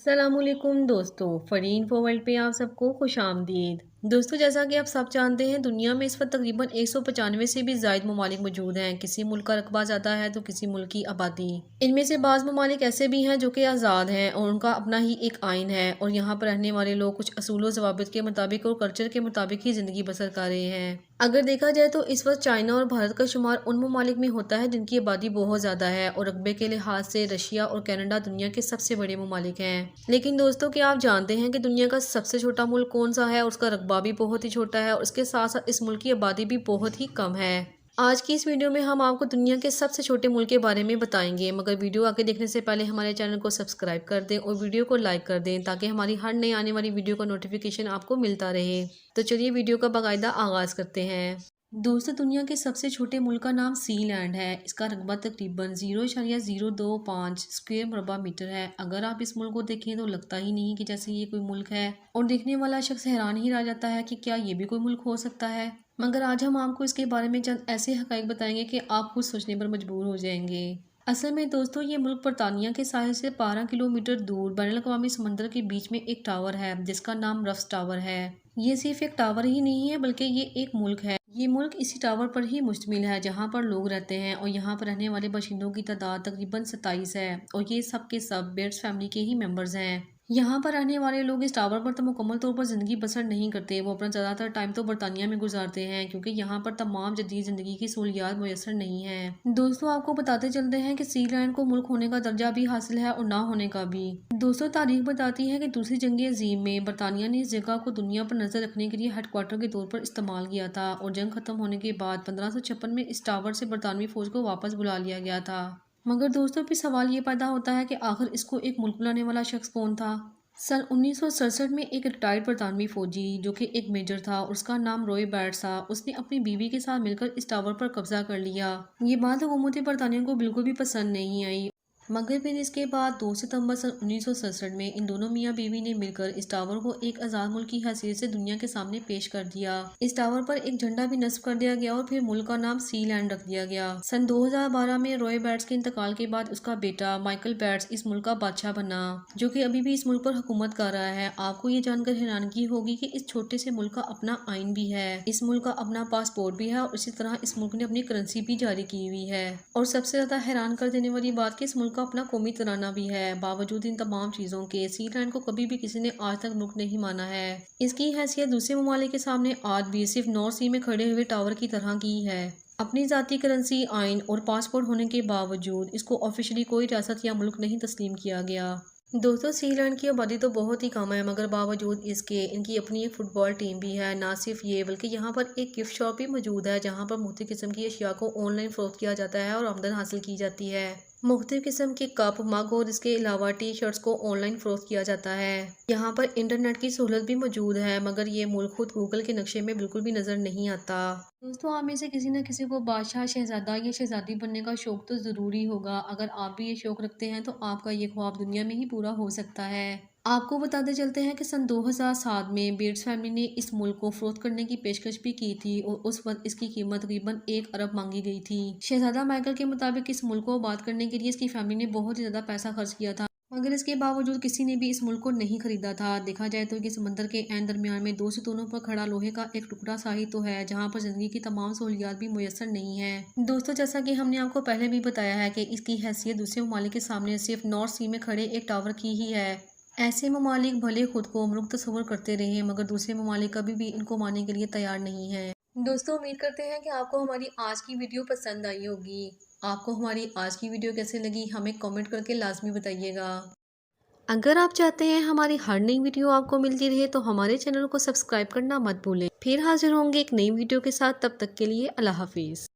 السلام علیکم دوستوں، فرین فور ورلڈ پہ آپ سب کو خوش آمدید۔ دوستوں، جیسا کہ آپ سب جانتے ہیں، دنیا میں اس وقت تقریباً 195 سے بھی زائد ممالک موجود ہیں۔ کسی ملک کا رقبہ زیادہ ہے تو کسی ملک کی آبادی۔ ان میں سے بعض ممالک ایسے بھی ہیں جو کہ آزاد ہیں اور ان کا اپنا ہی ایک آئین ہے، اور یہاں پر رہنے والے لوگ کچھ اصول و ضوابط کے مطابق اور کلچر کے مطابق ہی زندگی بسر کر رہے ہیں۔ اگر دیکھا جائے تو اس وقت چائنا اور بھارت کا شمار ان ممالک میں ہوتا ہے جن کی آبادی بہت زیادہ ہے، اور رقبے کے لحاظ سے رشیا اور کینیڈا دنیا کے سب سے بڑے ممالک ہیں۔ لیکن دوستوں، کیا آپ جانتے ہیں کہ دنیا کا سب سے چھوٹا ملک کون سا ہے؟ اور اس کا رقبہ بھی بہت ہی چھوٹا ہے، اور اس کے ساتھ ساتھ اس ملک کی آبادی بھی بہت ہی کم ہے۔ آج کی اس ویڈیو میں ہم آپ کو دنیا کے سب سے چھوٹے ملک کے بارے میں بتائیں گے، مگر ویڈیو آگے دیکھنے سے پہلے ہمارے چینل کو سبسکرائب کر دیں اور ویڈیو کو لائک کر دیں تاکہ ہماری ہر نئی آنے والی ویڈیو کا نوٹیفیکیشن آپ کو ملتا رہے۔ تو چلیے ویڈیو کا باقاعدہ آغاز کرتے ہیں۔ دوستو، دنیا کے سب سے چھوٹے ملک کا نام سی لینڈ ہے۔ اس کا رقبہ تقریباً 0.025 اسکوائر مربع میٹر ہے۔ اگر آپ اس ملک کو دیکھیں تو لگتا ہی نہیں کہ جیسے یہ کوئی ملک ہے، اور دیکھنے والا شخص حیران ہی رہ جاتا ہے کہ کیا یہ بھی کوئی ملک ہو سکتا ہے۔ مگر آج ہم آپ کو اس کے بارے میں چند ایسے حقائق بتائیں گے کہ آپ خود سوچنے پر مجبور ہو جائیں گے۔ اصل میں دوستو، یہ ملک برطانیہ کے ساحل سے 12 کلومیٹر دور بین الاقوامی سمندر کے بیچ میں ایک ٹاور ہے جس کا نام رفس ٹاور ہے۔ یہ صرف ایک ٹاور ہی نہیں ہے بلکہ یہ ایک ملک ہے۔ یہ ملک اسی ٹاور پر ہی مشتمل ہے جہاں پر لوگ رہتے ہیں، اور یہاں پر رہنے والے باشندوں کی تعداد تقریباً 27 ہے، اور یہ سب کے سب بیٹس فیملی کے ہی ممبرز ہیں۔ یہاں پر رہنے والے لوگ اس ٹاور پر تو مکمل طور پر زندگی بسر نہیں کرتے، وہ اپنا زیادہ تر ٹائم تو برطانیہ میں گزارتے ہیں کیونکہ یہاں پر تمام جدید زندگی کی سہولیات میسر نہیں ہیں۔ دوستو، آپ کو بتاتے چلتے ہیں کہ سی لینڈ کو ملک ہونے کا درجہ بھی حاصل ہے اور نہ ہونے کا بھی۔ دوستو، تاریخ بتاتی ہے کہ دوسری جنگ عظیم میں برطانیہ نے اس جگہ کو دنیا پر نظر رکھنے کے لیے ہیڈ کوارٹر کے طور پر استعمال کیا تھا، اور جنگ ختم ہونے کے بعد 1556 میں اس ٹاور سے برطانوی فوج کو واپس بلا لیا گیا تھا۔ مگر دوستو، پھر سوال یہ پیدا ہوتا ہے کہ آخر اس کو ایک ملک بنانے والا شخص کون تھا؟ سن 1967 میں ایک ریٹائرڈ برطانوی فوجی جو کہ ایک میجر تھا اور اس کا نام روئے بیٹس تھا، اس نے اپنی بیوی کے ساتھ مل کر اس ٹاور پر قبضہ کر لیا۔ یہ بات حکومت برطانیہ کو بالکل بھی پسند نہیں آئی، مگر پھر اس کے بعد 2 ستمبر سن 1967 میں ان دونوں میاں بیوی نے مل کر اس ٹاور کو ایک آزاد ملک کی حیثیت سے دنیا کے سامنے پیش کر دیا۔ اس ٹاور پر ایک جھنڈا بھی نصب کر دیا گیا اور پھر ملک کا نام سی لینڈ رکھ دیا گیا۔ سن 2012 میں روئے بیٹس کے انتقال کے بعد اس کا بیٹا مائیکل بیٹس اس ملک کا بادشاہ بنا، جو کہ ابھی بھی اس ملک پر حکومت کر رہا ہے۔ آپ کو یہ جان کر حیرانگی ہوگی کہ اس چھوٹے سے ملک کا اپنا آئین بھی ہے، اس ملک کا اپنا پاسپورٹ بھی ہے، اور اسی طرح اس ملک نے اپنی کرنسی بھی جاری کی ہوئی ہے۔ اور سب سے زیادہ حیران کر دینے والی بات کہ اس ملک کا اپنا قومی ترانہ بھی ہے۔ باوجود ان تمام چیزوں کے سی لینڈ کو کبھی بھی کسی نے آج تک ملک نہیں مانا ہے۔ اس کی حیثیت دوسرے ممالک کے سامنے آج بھی صرف نارتھ سی میں کھڑے ہوئے ٹاور کی طرح کی ہے۔ اپنی ذاتی کرنسی، آئین اور پاسپورٹ ہونے کے باوجود اس کو آفیشلی کوئی ریاست یا ملک نہیں تسلیم کیا گیا۔ دوستو، سی لینڈ کی آبادی تو بہت ہی کم ہے، مگر باوجود اس کے ان کی اپنی ایک فٹ بال ٹیم بھی ہے۔ نہ صرف یہ بلکہ یہاں پر ایک گفٹ شاپ بھی موجود ہے جہاں پر مختلف قسم کی اشیاء کو آن لائن فروخت کیا جاتا ہے اور آمدن حاصل کی جاتی ہے۔ مختلف قسم کے کپ، مگ اور اس کے علاوہ ٹی شرٹس کو آن لائن فروخت کیا جاتا ہے۔ یہاں پر انٹرنیٹ کی سہولت بھی موجود ہے، مگر یہ ملک خود گوگل کے نقشے میں بالکل بھی نظر نہیں آتا۔ دوستو، آپ میں سے کسی نہ کسی کو بادشاہ، شہزادہ یا شہزادی بننے کا شوق تو ضروری ہوگا۔ اگر آپ بھی یہ شوق رکھتے ہیں تو آپ کا یہ خواب دنیا میں ہی پورا ہو سکتا ہے۔ آپ کو بتاتے چلتے ہیں کہ سن 2007 میں بیٹس فیملی نے اس ملک کو فروخت کرنے کی پیشکش بھی کی تھی، اور اس وقت اس کی قیمت تقریباً 1 ارب مانگی گئی تھی۔ شہزادہ مائیکل کے مطابق اس ملک کو آباد کرنے کے لیے اس کی فیملی نے بہت ہی زیادہ پیسہ خرچ کیا تھا، مگر اس کے باوجود کسی نے بھی اس ملک کو نہیں خریدا تھا۔ دیکھا جائے تو یہ سمندر کے عین درمیان میں 2 ستونوں پر کھڑا لوہے کا ایک ٹکڑا سا ہی تو ہے جہاں پر زندگی کی تمام سہولیات بھی میسر نہیں ہیں۔ دوستو، جیسا کہ ہم نے آپ کو پہلے بھی بتایا ہے کہ اس کی حیثیت دوسرے ممالک کے سامنے صرف نارتھ سی میں کھڑے ایک ٹاور کی ہی ہے۔ ایسے ممالک بھلے خود کو ملک تصور کرتے رہے، مگر دوسرے ممالک کبھی بھی ان کو ماننے کے لیے تیار نہیں ہیں۔ دوستو، امید کرتے ہیں کہ آپ کو ہماری آج کی ویڈیو پسند آئی ہوگی۔ آپ کو ہماری آج کی ویڈیو کیسے لگی ہمیں کامنٹ کر کے لازمی بتائیے گا۔ اگر آپ چاہتے ہیں ہماری ہر نئی ویڈیو آپ کو ملتی رہے تو ہمارے چینل کو سبسکرائب کرنا مت بھولیں۔ پھر حاضر ہوں گے ایک نئی ویڈیو کے ساتھ، تب تک کے لیے اللہ حافظ۔